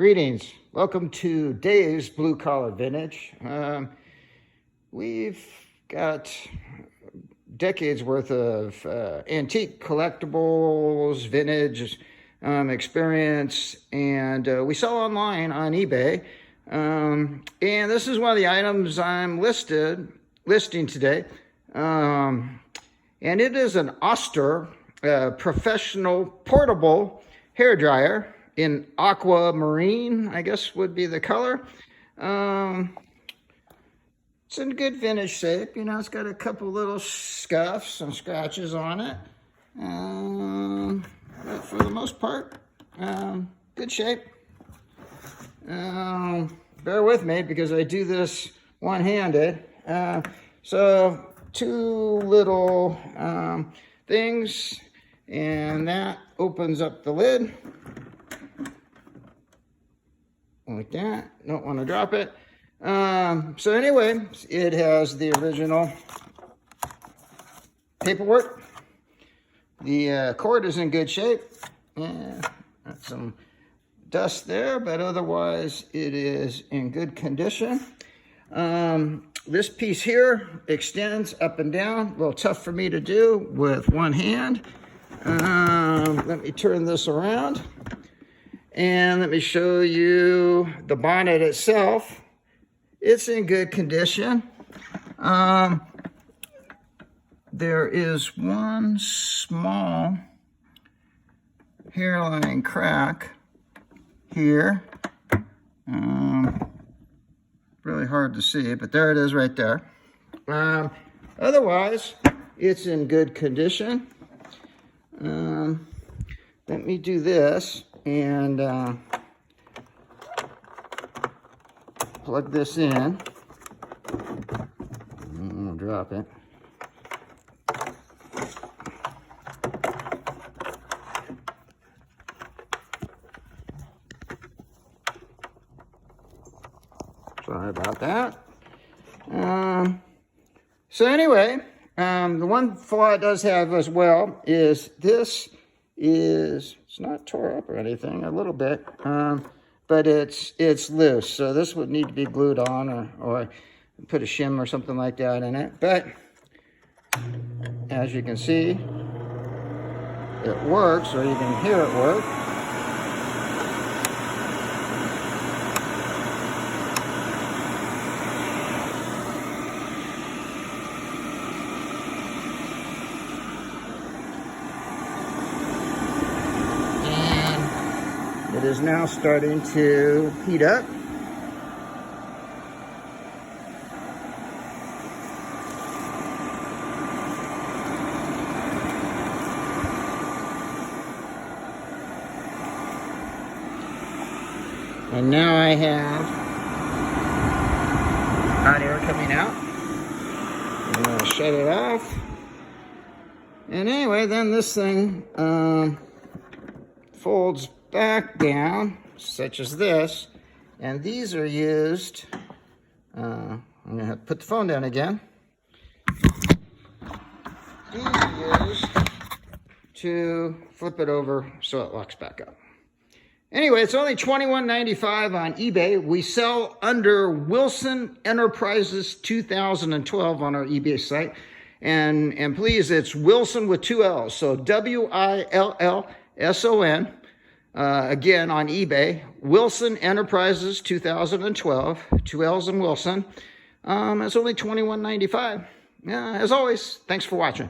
Greetings. Welcome to Dave's Blue Collar Vintage. We've got decades worth of antique collectibles, vintage experience, and we sell online on eBay. And this is one of the items I'm listing today. And it is an Oster professional portable hair dryer in aquamarine, I guess would be the color. It's in good vintage shape. You know, it's got a couple little scuffs and scratches on it. But for the most part, good shape. Bear with me because I do this one-handed. So two little things, and that opens up the lid. Like that. Don't want to drop it. So anyway, it has the original paperwork. The cord is in good shape. Yeah, got some dust there, but otherwise it is in good condition. This piece here extends up and down. A little tough for me to do with one hand. Let me turn this around. And let me show you the bonnet itself. It's in good condition. There is one small hairline crack here. Really hard to see, but there it is right there. Otherwise, it's in good condition. Let me do this and plug this in. I'm gonna drop it. Sorry about that. So anyway, the one flaw it does have as well is it's not tore up or anything, a little bit, but it's loose. So this would need to be glued on or put a shim or something like that in it. But as you can see, it works, or you can hear it work. It is now starting to heat up. And now I have hot air coming out. I'm going to shut it off. And anyway, then this thing folds back down, such as this, and these are used, I'm gonna have to put the phone down again. These are used to flip it over so it locks back up. Anyway, it's only $21.95 on eBay. We sell under Wilson Enterprises 2012 on our eBay site, and please, it's Wilson with two L's, so WILLSON. Again, on eBay, Wilson Enterprises 2012, two L's in Wilson. It's only $21.95. As always, thanks for watching.